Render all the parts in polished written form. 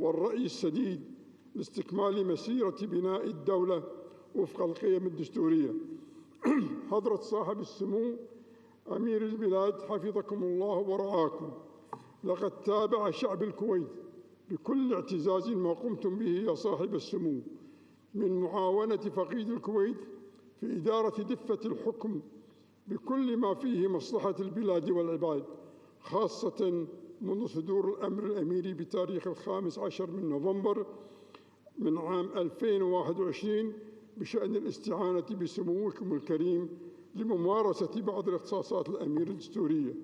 والرأي السديد لاستكمال مسيرة بناء الدولة وفق القيم الدستورية. حضرة صاحب السمو أمير البلاد حفظكم الله ورعاكم، لقد تابع شعب الكويت بكل اعتزاز ما قمتم به يا صاحب السمو من معاونة فقيد الكويت في إدارة دفة الحكم بكل ما فيه مصلحة البلاد والعباد، خاصة منذ صدور الأمر الأميري بتاريخ 15 من نوفمبر من عام 2021 بشأن الاستعانة بسموكم الكريم لممارسة بعض الاختصاصات الأمير الدستورية.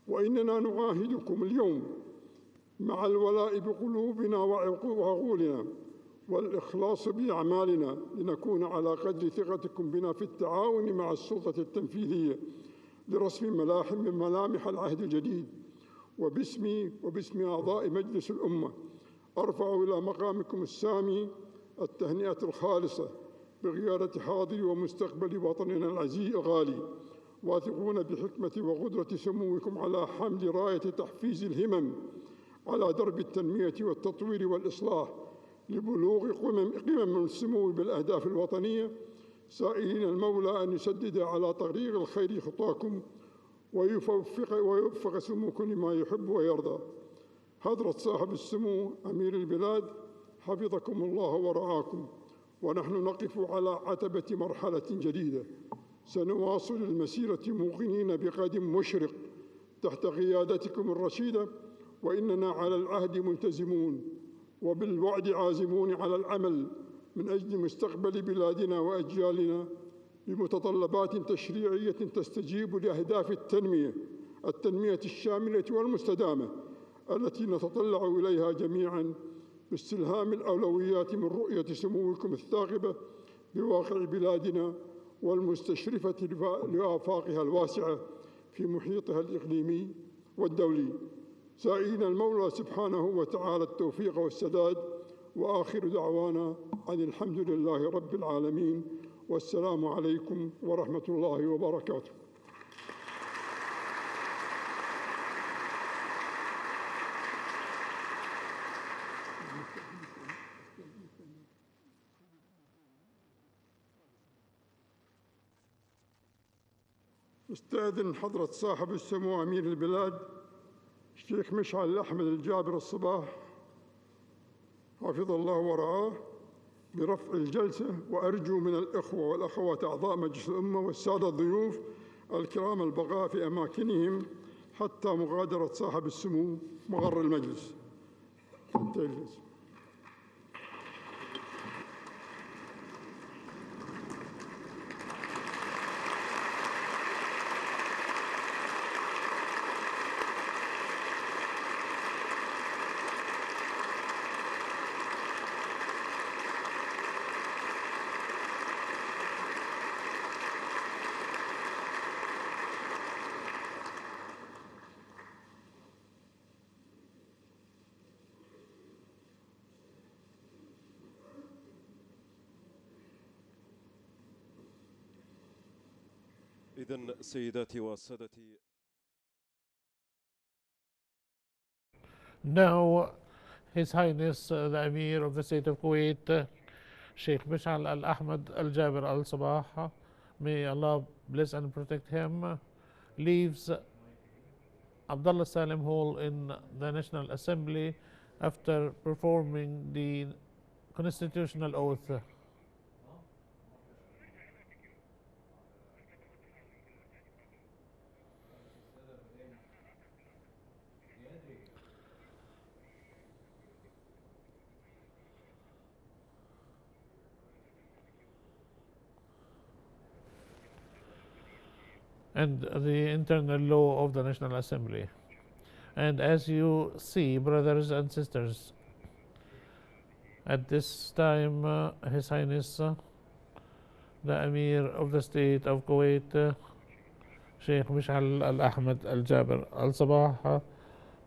وإننا نعاهدكم اليوم مع الولاء بقلوبنا وعقولنا والإخلاص بأعمالنا لنكون على قدر ثقتكم بنا في التعاون مع السلطة التنفيذية لرسم ملامح العهد الجديد. وباسمي وباسم أعضاء مجلس الأمة أرفع إلى مقامكم السامي التهنئة الخالصة بقيادة حاضر ومستقبل وطننا العزيز الغالي، واثقون بحكمة وقدرة سموكم على حمل راية تحفيز الهمم على درب التنمية والتطوير والإصلاح لبلوغ قمم السمو بالأهداف الوطنية، سائلين المولى أن يسدد على طريق الخير خطاكم ويوفق سموكم لما يحب ويرضى. حضرة صاحب السمو أمير البلاد حفظكم الله ورعاكم، ونحن نقف على عتبة مرحلة جديدة سنواصل المسيرة موقنين بقدم مشرق تحت قيادتكم الرشيدة، وإننا على العهد ملتزمون وبالوعد عازمون على العمل من أجل مستقبل بلادنا وأجيالنا بمتطلبات تشريعية تستجيب لأهداف التنمية الشاملة والمستدامة التي نتطلع إليها جميعاً باستلهام الأولويات من رؤية سموكم الثاقبة بواقع بلادنا والمستشرفة لآفاقها الواسعة في محيطها الإقليمي والدولي، سائلين المولى سبحانه وتعالى التوفيق والسداد. وآخر دعوانا أن الحمد لله رب العالمين، والسلام عليكم ورحمة الله وبركاته. استأذن حضرة صاحب السمو أمير البلاد الشيخ مشعل أحمد الجابر الصباح حفظ الله ورعاه برفع الجلسة، وأرجو من الإخوة والأخوات أعضاء مجلس الأمة والسادة الضيوف الكرام البقاء في أماكنهم حتى مغادرة صاحب السمو مقر المجلس. إذن سيداتي وسادتي. Now, His Highness the Emir of the State of Kuwait, Sheikh Mishal Al Ahmed Al Jabir Al Sabah, may Allah bless and protect him, leaves Abdullah Salim Hall in the National Assembly after performing the constitutional oath. And the internal law of the National Assembly. And as you see, brothers and sisters, at this time, His Highness the Emir of the State of Kuwait, Sheikh Mishal Al Ahmed Al Jabir Al Sabah,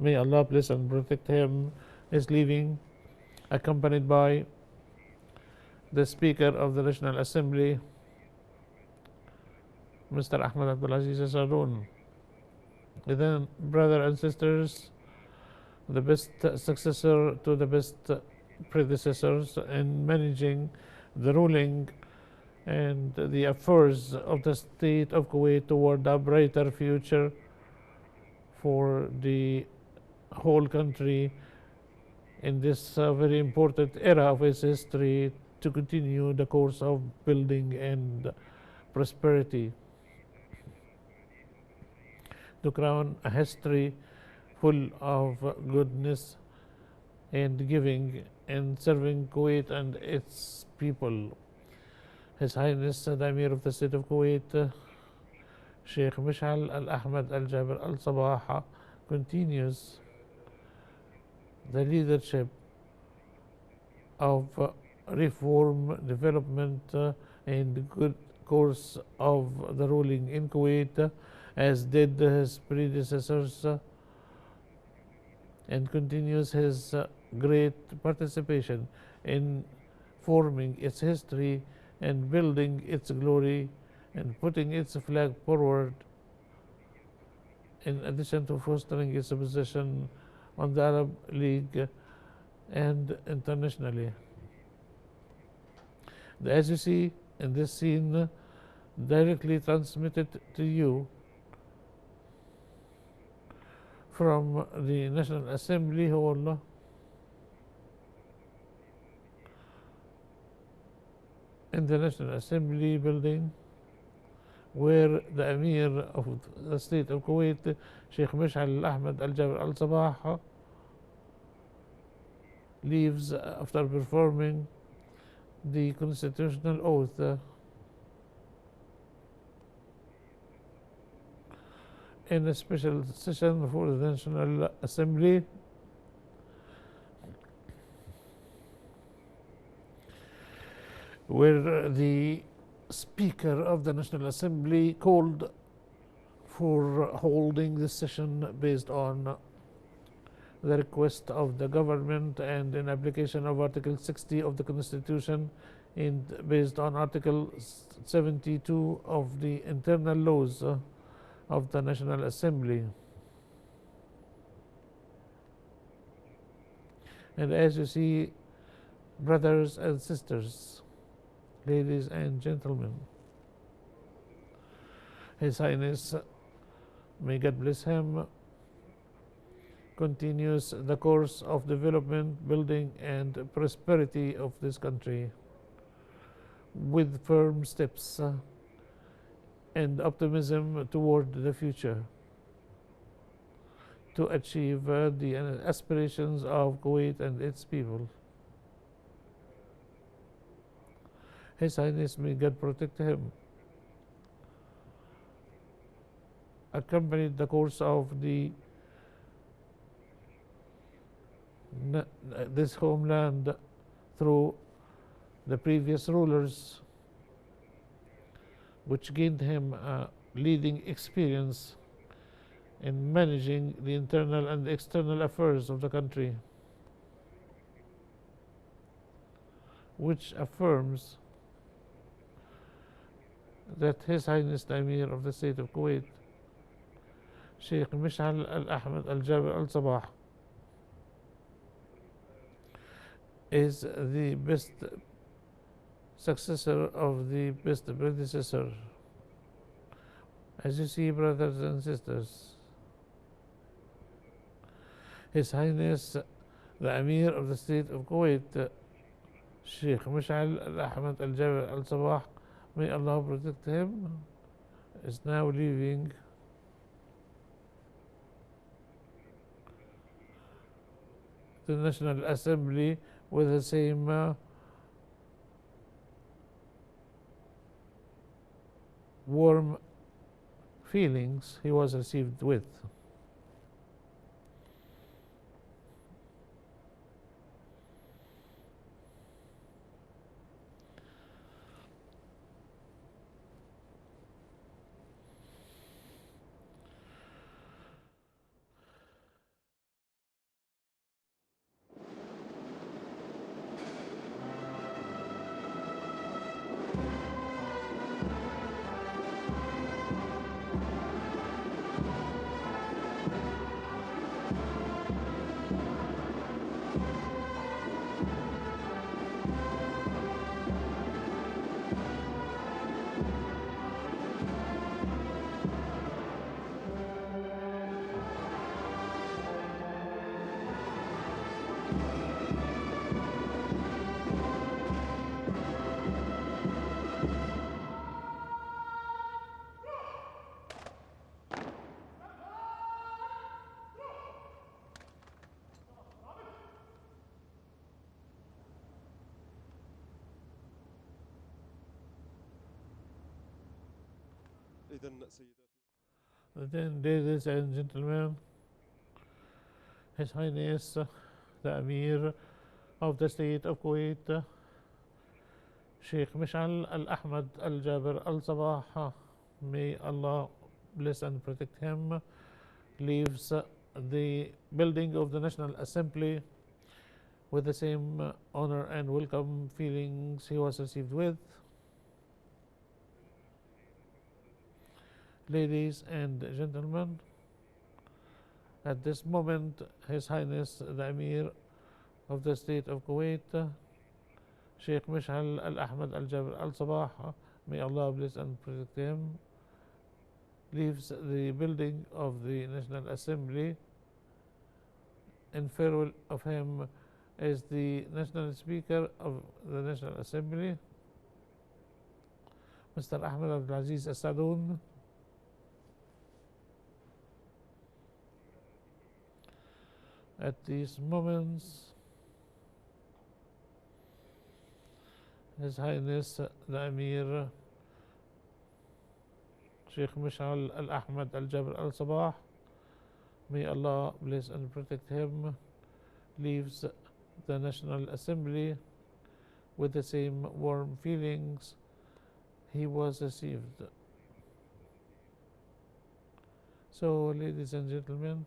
may Allah bless and protect him, is leaving, accompanied by the Speaker of the National Assembly, Mr. Ahmed Abdulaziz Sarun. Then, brothers and sisters, the best successor to the best predecessors in managing the ruling and the affairs of the state of Kuwait toward a brighter future for the whole country in this very important era of its history, to continue the course of building and prosperity, to crown a history full of goodness and giving and serving Kuwait and its people. His Highness the Emir of the State of Kuwait, Sheikh Mishal Al-Ahmad Al-Jabir Al-Sabah, continues the leadership of reform, development, and good course of the ruling in Kuwait, as did his predecessors, and continues his great participation in forming its history and building its glory and putting its flag forward, in addition to fostering its position on the Arab League and internationally. As you see in this scene, directly transmitted to you from the National Assembly Hall, in the National Assembly building, where the Emir of the State of Kuwait, Sheikh Mishal Ahmed Al-Jabir Al-Sabah, leaves after performing the constitutional oath in a special session for the National Assembly, where the Speaker of the National Assembly called for holding this session based on the request of the government and in application of Article 60 of the Constitution and based on Article 72 of the internal laws of the National Assembly. And as you see, brothers and sisters, ladies and gentlemen, His Highness, may God bless him, continues the course of development, building, and prosperity of this country with firm steps and optimism toward the future to achieve the aspirations of Kuwait and its people. His Highness, may God protect him, accompanied the course of this homeland through the previous rulers, which gained him a leading experience in managing the internal and external affairs of the country, which affirms that His Highness the Emir of the State of Kuwait, Sheikh Mishal Al-Ahmad Al-Jabir Al-Sabah, is the best successor of the best predecessor. As you see, brothers and sisters, His Highness the Emir of the State of Kuwait, Sheikh Mishal Al-Ahmad Al-Jabir Al-Sabah, may Allah protect him, is now leaving the National Assembly with the same warm feelings he was received with. إذن سيداتي Then, ladies and gentlemen, His Highness the Amir of the State of Kuwait, Sheikh Mishal Al Ahmad Al Jabir Al Sabah, may Allah bless and protect him, leaves the building of the National Assembly with the same honor and welcome feelings he was received with. Ladies and gentlemen, at this moment, His Highness the Emir of the State of Kuwait, Sheikh Mishal Al Ahmad Al Jabir Al Sabah, may Allah bless and protect him, leaves the building of the National Assembly. In farewell of him is the National Speaker of the National Assembly, Mr. Ahmed Abdul Aziz Al Sadoun. At these moments, His Highness the Emir Sheikh Mishal Al Ahmad Al Jabir Al Sabah, may Allah bless and protect him, leaves the National Assembly with the same warm feelings he was received. So, ladies and gentlemen,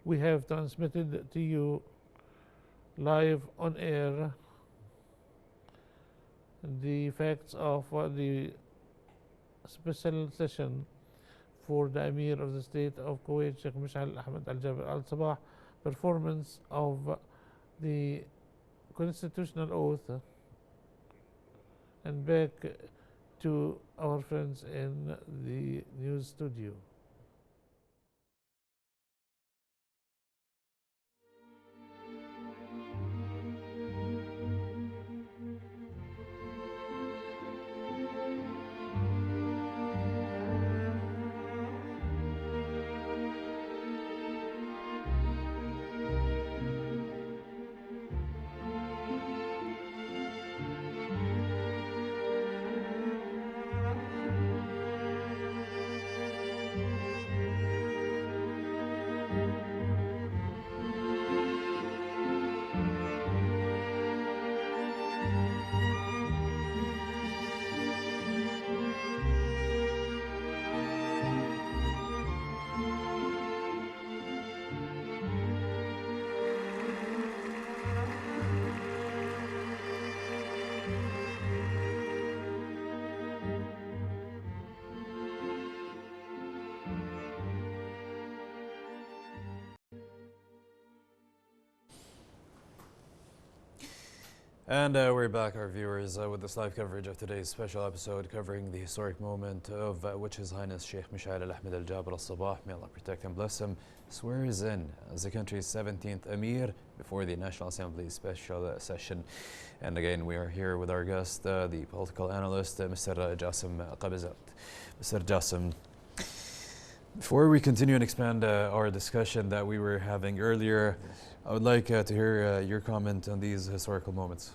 we have transmitted to you live on air the facts of the special session for the Emir of the State of Kuwait, Sheikh Mishal Ahmed Al Jabir Al Sabah, performance of the constitutional oath, and back to our friends in the news studio. And we're back, our viewers, with this live coverage of today's special episode covering the historic moment of which His Highness Sheikh Mishal Al Ahmed Al Jabir Al Sabah, may Allah protect and bless him, swears in as the country's 17th Emir before the National Assembly special session. And again, we are here with our guest, the political analyst, Mr. Jassim Qabazat. Mr. Jassim, before we continue and expand our discussion that we were having earlier, I would like to hear your comment on these historical moments.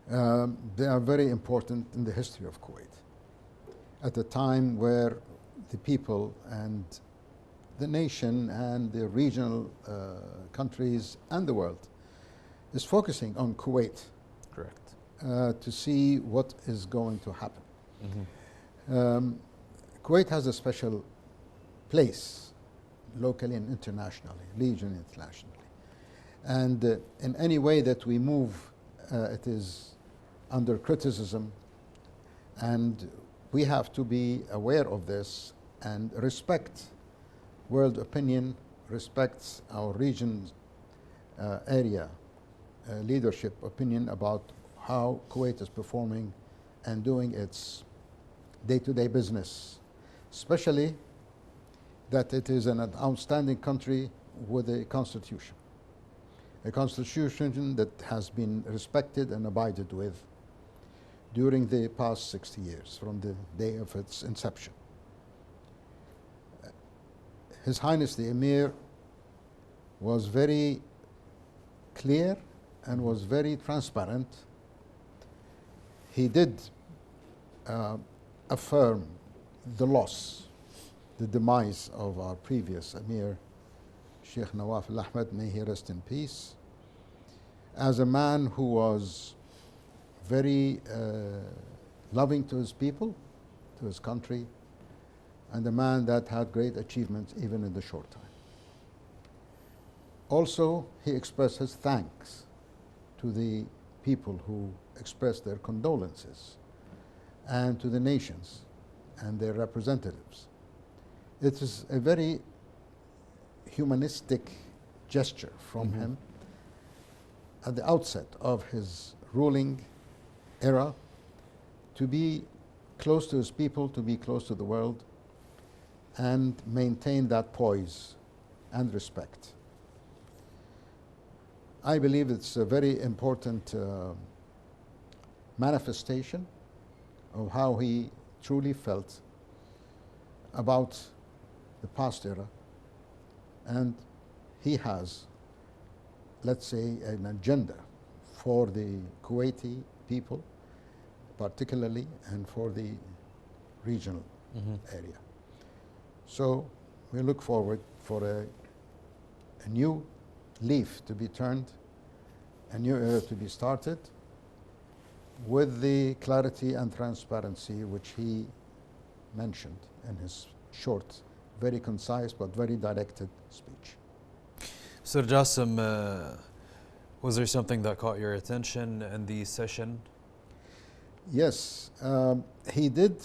They are very important in the history of Kuwait. At a time where the people and the nation and the regional countries and the world is focusing on Kuwait. Correct. To see what is going to happen. Mm-hmm. Kuwait has a special place locally and internationally, regionally and internationally. And in any way that we move, it is under criticism, and we have to be aware of this and respect world opinion, respect our region's area leadership opinion about how Kuwait is performing and doing its day-to-day business, especially that it is an outstanding country with a constitution that has been respected and abided with during the past 60 years from the day of its inception. His Highness the Emir was very clear and was very transparent. he did affirm the loss, the demise of our previous Emir, Sheikh Nawaf al-Ahmad, may he rest in peace, as a man who was very loving to his people, to his country, and a man that had great achievements even in the short time. Also, he expressed his thanks to the people who expressed their condolences and to the nations and their representatives. It is a very humanistic gesture from him at the outset of his ruling era to be close to his people, to be close to the world, and maintain that poise and respect. I believe it's a very important manifestation of how he truly felt about the past era, and he has, let's say, an agenda for the Kuwaiti people particularly, and for the regional area. So we look forward for a new leaf to be turned, a new era to be started, with the clarity and transparency which he mentioned in his short, very concise but very directed speech. Sir Jassim, was there something that caught your attention in the session? Yes, he did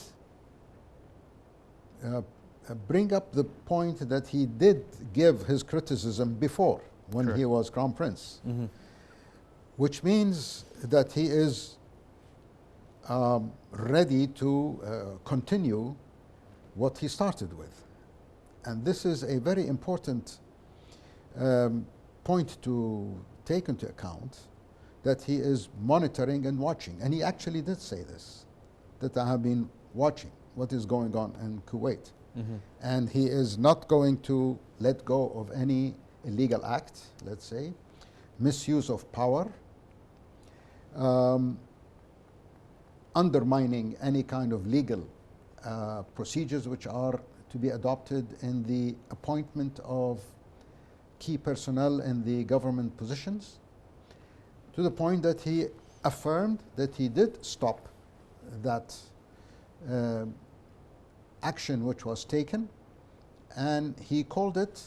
bring up the point that he did give his criticism before, when he was Crown Prince, which means that he is ready to continue what he started with. And this is a very important point to take into account, that he is monitoring and watching. And he actually did say this, that I have been watching what is going on in Kuwait. And he is not going to let go of any illegal act, let's say, misuse of power, undermining any kind of legal procedures which are to be adopted in the appointment of key personnel in the government positions, to the point that he affirmed that he did stop that action which was taken, and he called it,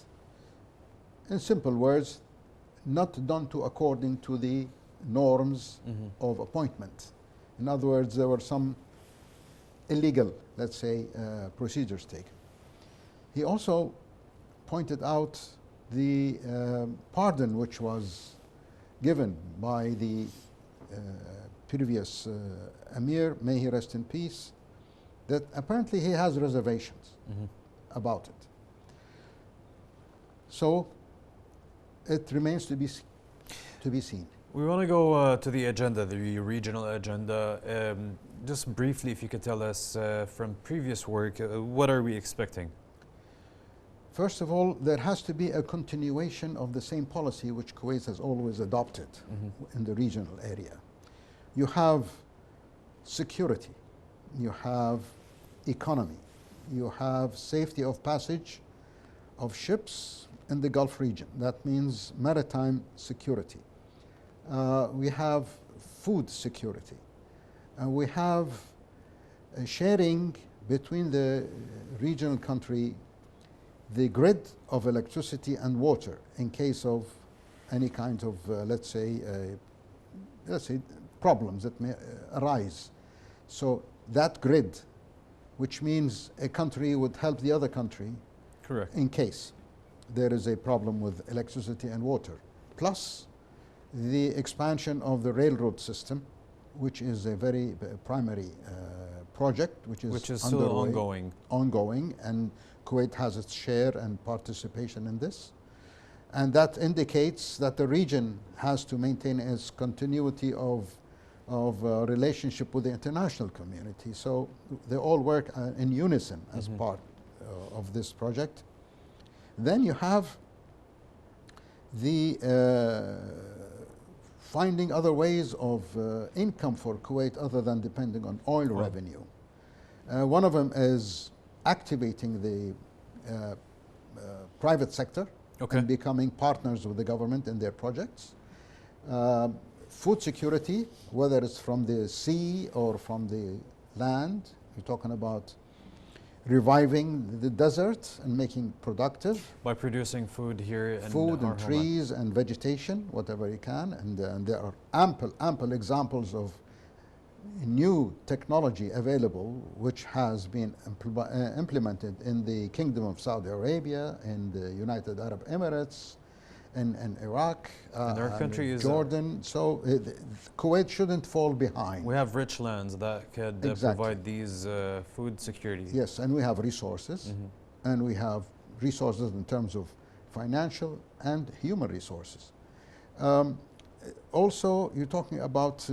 in simple words, not done to according to the norms of appointment. In other words, there were some illegal, let's say, procedures taken. He also pointed out the pardon which was given by the previous Emir, may he rest in peace, that apparently he has reservations about it. So it remains to be seen. We want to go to the agenda, the regional agenda. Just briefly, if you could tell us from previous work, what are we expecting? First of all, there has to be a continuation of the same policy which Kuwait has always adopted in the regional area. You have security, you have economy, you have safety of passage of ships in the Gulf region. That means maritime security. We have food security. We have a sharing between the regional country the grid of electricity and water in case of any kind of, let's say, problems that may arise. So that grid, which means a country would help the other country, correct, in case there is a problem with electricity and water. Plus the expansion of the railroad system, which is a very primary project, which is still ongoing, and Kuwait has its share and participation in this. And that indicates that the region has to maintain its continuity of relationship with the international community. So they all work in unison as part of this project. Then you have the finding other ways of income for Kuwait other than depending on oil revenue. One of them is activating the private sector and becoming partners with the government in their projects. Food security, whether it's from the sea or from the land, you're talking about reviving the desert and making productive. By producing food here in food our and trees and vegetation, whatever you can. And there are ample examples of new technology available which has been implemented in the Kingdom of Saudi Arabia, in the United Arab Emirates, in Iraq, and our country is Jordan. So Kuwait shouldn't fall behind. We have rich lands that could provide these food security. Yes, and we have resources, and we have resources in terms of financial and human resources. Also, you're talking about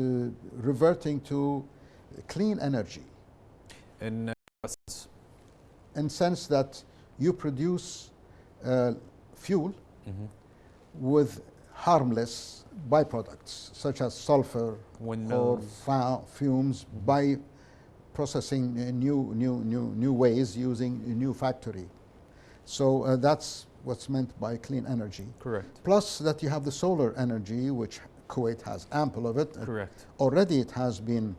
reverting to clean energy. In what sense? In sense that you produce fuel with harmless byproducts, such as sulfur or fumes, by processing new ways using a new factory. So that's what's meant by clean energy. Correct. Plus that you have the solar energy, which Kuwait has ample of it. Correct. Already it has been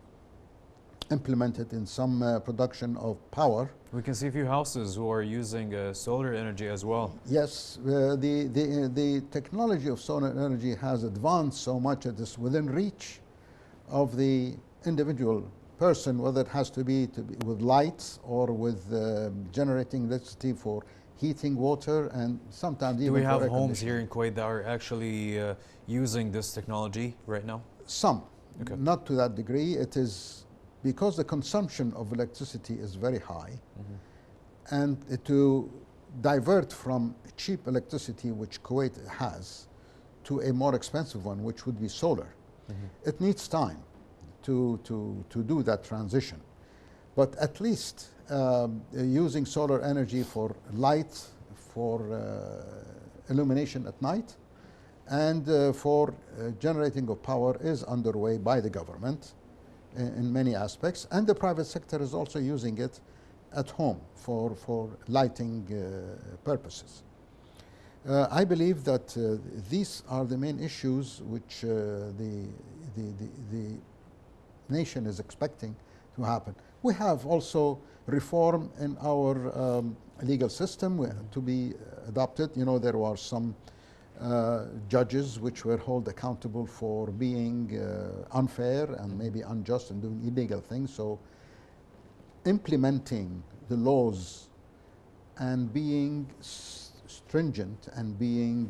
implemented in some production of power. We can see a few houses who are using solar energy as well. Yes, the technology of solar energy has advanced so much that it's within reach of the individual person, whether it has to be with lights or with generating electricity for heating water, and sometimes even do we have for homes here in Kuwait that are actually using this technology right now? Some, not to that degree. It is because the consumption of electricity is very high, and to divert from cheap electricity, which Kuwait has, to a more expensive one, which would be solar. It needs time to do that transition. But at least using solar energy for light, for illumination at night, and for generating of power is underway by the government in many aspects, and the private sector is also using it at home for lighting purposes. I believe that these are the main issues which the nation is expecting to happen. We have also reform in our legal system to be adopted. You know, there were some judges which were held accountable for being unfair and maybe unjust and doing illegal things. So implementing the laws and being stringent and being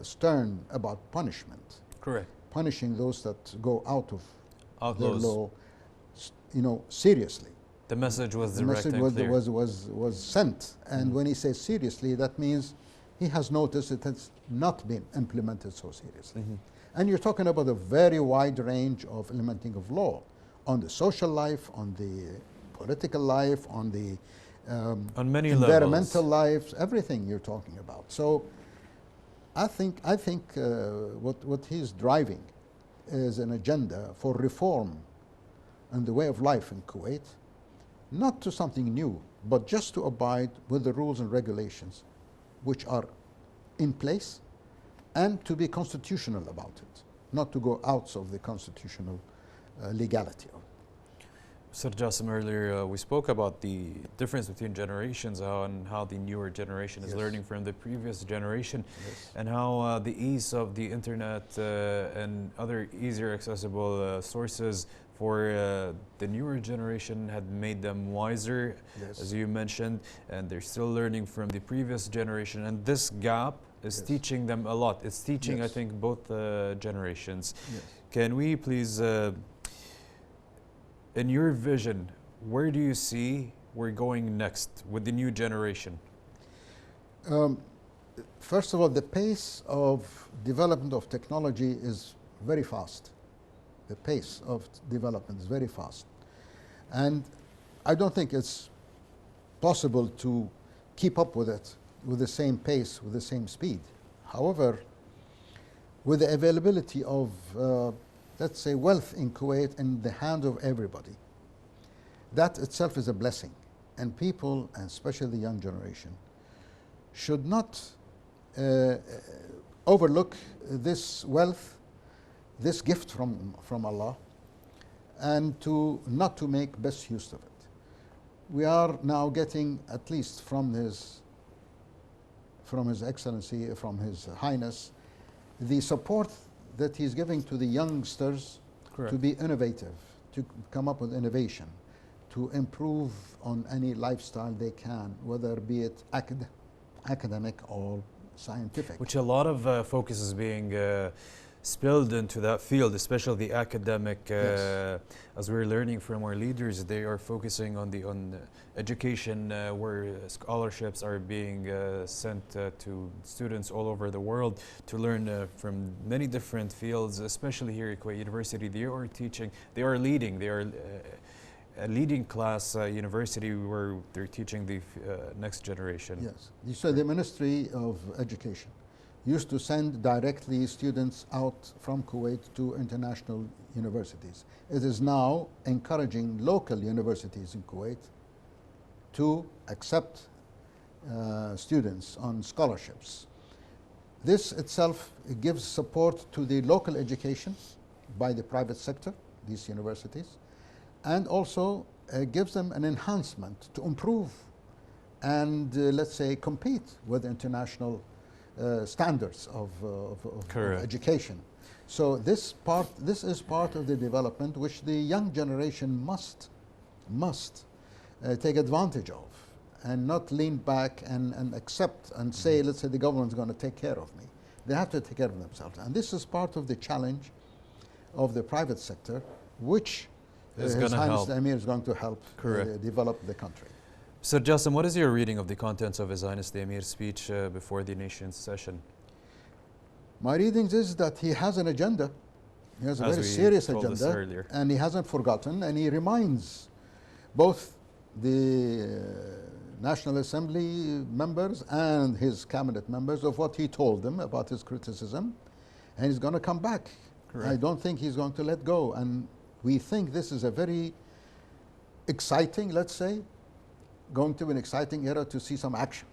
stern about punishment. Correct. Punishing those that go out of their those. law, you know, seriously. The message was The direct message and clear. was sent, and when he says seriously, that means he has noticed it has not been implemented so seriously. And you're talking about a very wide range of implementing of law on the social life, on the political life, on the on many environmental levels. lives, everything you're talking about. So I think what he's driving is an agenda for reform and the way of life in Kuwait, not to something new, but just to abide with the rules and regulations which are in place, and to be constitutional about it, not to go out of the constitutional legality of it. Sir Jassim, earlier we spoke about the difference between generations and how the newer generation is learning from the previous generation, and how the ease of the internet and other easier accessible sources for the newer generation had made them wiser, as you mentioned, and they're still learning from the previous generation, and this gap is teaching them a lot. It's teaching, I think, both generations. Can we please, in your vision, where do you see we're going next with the new generation? First of all, the pace of development of technology is very fast. The pace of development is very fast. And I don't think it's possible to keep up with it with the same pace, with the same speed. However, with the availability of, let's say, wealth in Kuwait in the hand of everybody. That itself is a blessing. And people, and especially the young generation, should not overlook this wealth, this gift from Allah, and not to make best use of it. We are now getting, at least from His Excellency, from His Highness, the support that he's giving to the youngsters. Correct. To be innovative, to come up with innovation, to improve on any lifestyle they can, whether be it academic or scientific. Which a lot of focus is being spilled into that field, especially the academic. Yes. As we're learning from our leaders, they are focusing on education, where scholarships are being sent to students all over the world to learn from many different fields, especially here at Kuwait University. They are teaching, they are leading, they are a leading class university where they're teaching the next generation. Yes, you said the Ministry of Education used to send directly students out from Kuwait to international universities. It is now encouraging local universities in Kuwait to accept students on scholarships. This itself gives support to the local education by the private sector, these universities, and also gives them an enhancement to improve and, let's say, compete with international standards of education. So this is part of the development which the young generation must take advantage of, and not lean back and accept and say, let's say, the government's going to take care of me. They have to take care of themselves. And this is part of the challenge of the private sector, which His Highness the Emir is going to help develop the country. Sir Jassim, what is your reading of the contents of His Highness the Emir's speech before the nation's session? My readings is that he has an agenda. He has a very serious agenda, and he hasn't forgotten, and he reminds both the National Assembly members and his cabinet members of what he told them about his criticism, and he's going to come back. Correct. I don't think he's going to let go, and we think this is a very exciting, let's say, going to be an exciting era to see some action.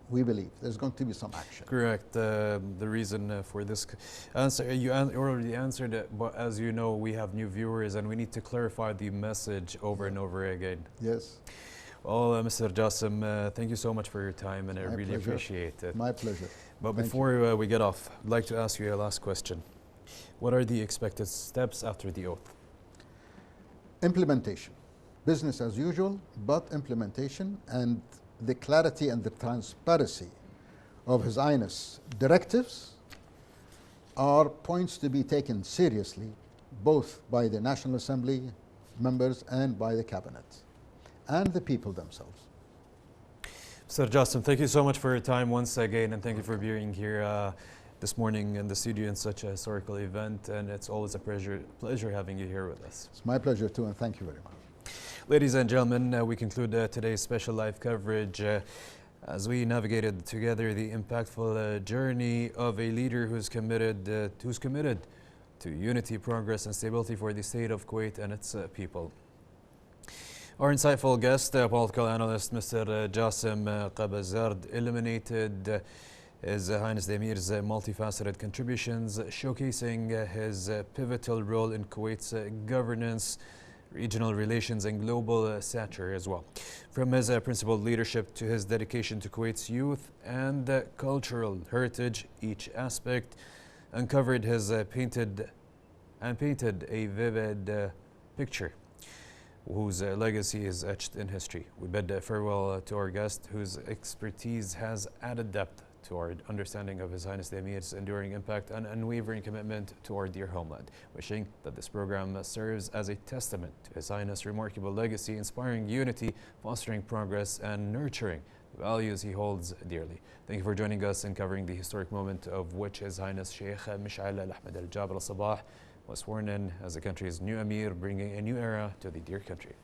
We believe there's going to be some action. Correct. The reason for this answer, you already answered it, but as you know, we have new viewers and we need to clarify the message over and over again. Yes. Well, Mr. Jassim, thank you so much for your time, and I really appreciate it. My pleasure. But before we get off, I'd like to ask you a last question. What are the expected steps after the oath? Implementation. Business as usual, but implementation, and the clarity and the transparency of His Highness directives are points to be taken seriously, both by the National Assembly members and by the Cabinet and the people themselves. Sir Jassim, thank you so much for your time once again, and thank you for being here this morning in the studio in such a historical event, and it's always a pleasure having you here with us. It's my pleasure too, and thank you very much. Ladies and gentlemen, we conclude today's special live coverage as we navigated together the impactful journey of a leader who's committed to unity, progress, and stability for the state of Kuwait and its people. Our insightful guest, political analyst Mr. Jassim Qabazard, illuminated His Highness the Emir's multifaceted contributions, showcasing his pivotal role in Kuwait's governance, regional relations, and global stature as well. From his principled leadership to his dedication to Kuwait's youth and cultural heritage, each aspect uncovered his painted a vivid picture whose legacy is etched in history. We bid farewell to our guest, whose expertise has added depth to our understanding of His Highness the Emir's enduring impact and unwavering commitment to our dear homeland, wishing that this program serves as a testament to His Highness' remarkable legacy, inspiring unity, fostering progress, and nurturing the values he holds dearly. Thank you for joining us in covering the historic moment of which His Highness Sheikh Mish'al Al-Ahmed Al-Jabr Al-Sabah was sworn in as the country's new Emir, bringing a new era to the dear country.